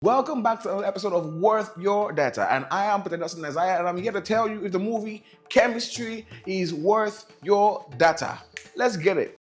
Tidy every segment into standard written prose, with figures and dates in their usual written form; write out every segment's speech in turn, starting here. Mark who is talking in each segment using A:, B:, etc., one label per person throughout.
A: Welcome back to another episode of Worth Your Data, and I am Peter Isaiah, and I'm here to tell you if the movie Chemistry is worth your data. Let's get it.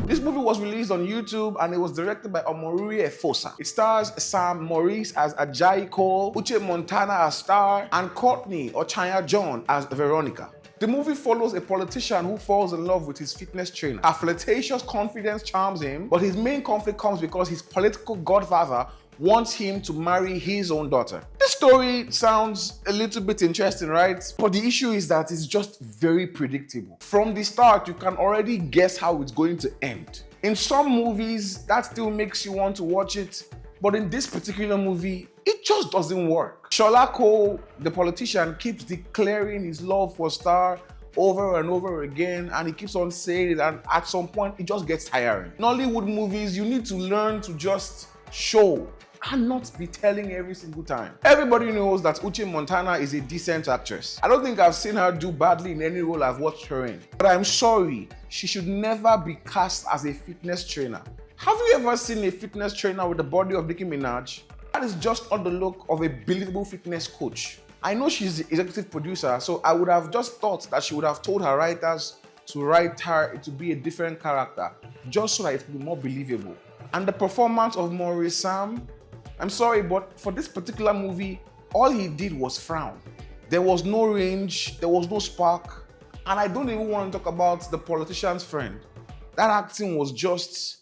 A: This movie was released on YouTube and it was directed by Omoruyi Efosa. It stars Maurice as Ajayi Cole, Uche Montana as Star, and Courtney Ochanya John as Veronica. The movie follows a politician who falls in love with his fitness trainer. A flirtatious confidence charms him, but his main conflict comes because his political godfather wants him to marry his own daughter. This story sounds a little bit interesting, right? But the issue is that it's just very predictable. From the start, you can already guess how it's going to end. In some movies, that still makes you want to watch it, but in this particular movie, it just doesn't work. Shola Cole, the politician, keeps declaring his love for Star over and over again, and he keeps on saying it, and at some point, it just gets tiring. In Hollywood movies, you need to learn to just show and not be telling every single time. Everybody knows that Uche Montana is a decent actress. I don't think I've seen her do badly in any role I've watched her in. But I'm sorry, she should never be cast as a fitness trainer. Have you ever seen a fitness trainer with the body of Nicki Minaj? That is just on the look of a believable fitness coach. I know she's the executive producer, so I would have just thought that she would have told her writers to write her to be a different character, just so that it would be more believable. And the performance of Maurice, I'm sorry, but for this particular movie, all he did was frown. There was no range, there was no spark, and I don't even want to talk about the politician's friend. That acting was just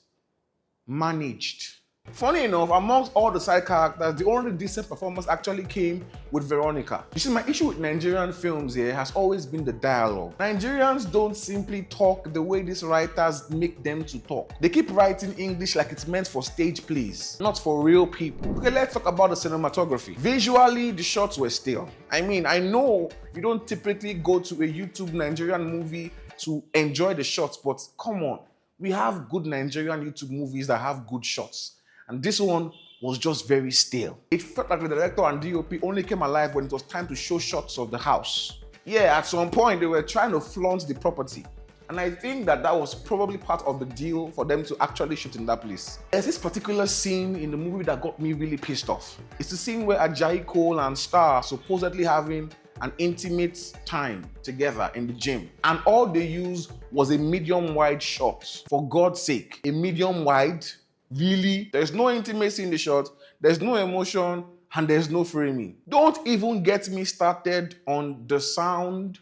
A: managed. Funny enough, amongst all the side characters, the only decent performance actually came with Veronica. You see, my issue with Nigerian films here has always been the dialogue. Nigerians don't simply talk the way these writers make them to talk. They keep writing English like it's meant for stage plays, not for real people. Okay, let's talk about the cinematography. Visually, the shots were stale. I mean, I know you don't typically go to a YouTube Nigerian movie to enjoy the shots, but come on. We have good Nigerian YouTube movies that have good shots. And this one was just very stale. It felt like the director and DOP only came alive when it was time to show shots of the house. Yeah, at some point they were trying to flaunt the property. And I think that was probably part of the deal for them to actually shoot in that place. There's this particular scene in the movie that got me really pissed off. It's the scene where Ajayi Cole and Star supposedly having an intimate time together in the gym. And all they used was a medium wide shot. For God's sake, a medium wide? Really? There's no intimacy in the shot, there's no emotion, and there's no framing. Don't even get me started on the sound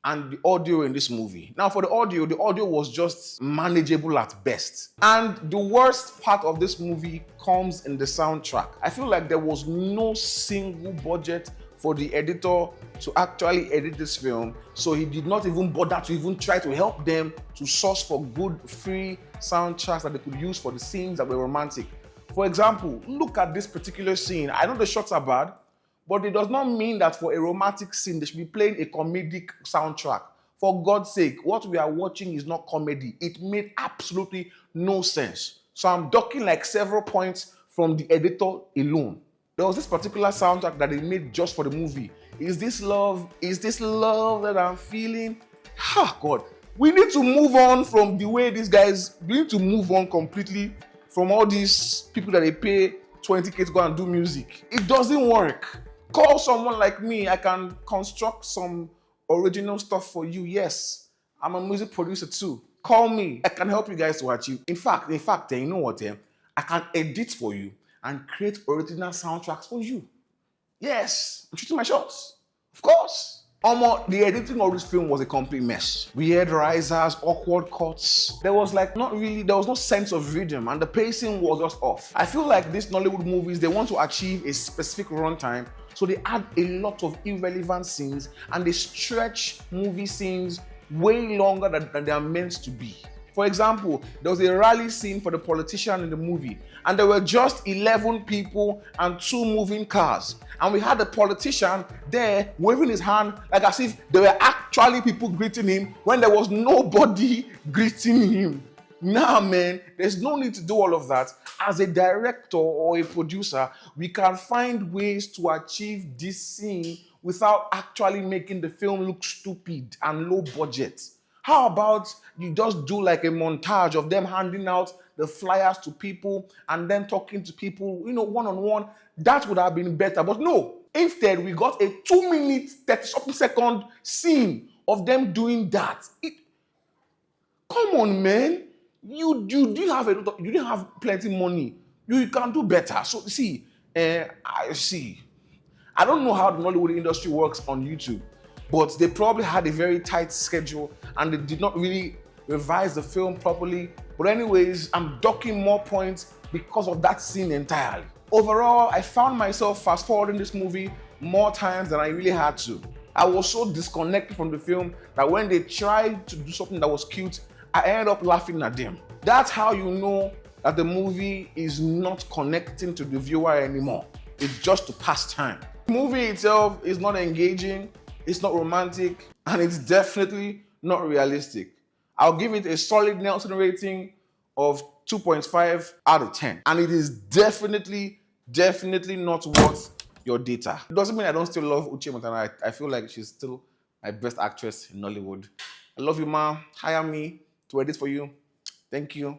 A: and the audio in this movie. Now for the audio was just manageable at best. And the worst part of this movie comes in the soundtrack. I feel like there was no single budget for the editor to actually edit this film, so he did not even bother to even try to help them to source for good free soundtracks that they could use for the scenes that were romantic. For example, look at this particular scene. I know the shots are bad, but it does not mean that for a romantic scene they should be playing a comedic soundtrack. For God's sake, what we are watching is not comedy. It made absolutely no sense. So I'm ducking like several points from the editor alone. There was this particular soundtrack that they made just for the movie. Is this love? Is this love that I'm feeling? God. We need to move on from the way these guys, we need to move on completely from all these people that they pay 20K to go and do music. It doesn't work. Call someone like me. I can construct some original stuff for you. Yes, I'm a music producer too. Call me. I can help you guys to achieve. In fact, you know what? I can edit for you and create original soundtracks for you. Yes, I'm shooting my shots. Of course. The editing of this film was a complete mess. Weird risers, awkward cuts. There was no sense of rhythm, and the pacing was just off. I feel like these Nollywood movies, they want to achieve a specific runtime, so they add a lot of irrelevant scenes and they stretch movie scenes way longer than they are meant to be. For example, there was a rally scene for the politician in the movie, and there were just 11 people and 2 moving cars. And we had the politician there waving his hand like as if there were actually people greeting him when there was nobody greeting him. Nah, man, there's no need to do all of that. As a director or a producer, we can find ways to achieve this scene without actually making the film look stupid and low budget. How about you just do like a montage of them handing out the flyers to people and then talking to people, one-on-one? That would have been better. But no, instead, we got a 2-minute, 30-something second scene of them doing that. Come on, man. You didn't have plenty money. You can do better. So I don't know how the Nollywood industry works on YouTube, but they probably had a very tight schedule and they did not really revise the film properly. But anyways, I'm docking more points because of that scene entirely. Overall, I found myself fast forwarding this movie more times than I really had to. I was so disconnected from the film that when they tried to do something that was cute, I ended up laughing at them. That's how you know that the movie is not connecting to the viewer anymore. It's just to pass time. The movie itself is not engaging, it's not romantic, and it's definitely not realistic. I'll give it a solid Nelson rating of 2.5 out of 10. And it is definitely not worth your data. It doesn't mean I don't still love Uche Montana. I feel like she's still my best actress in Nollywood. I love you, ma. Hire me to edit for you. Thank you.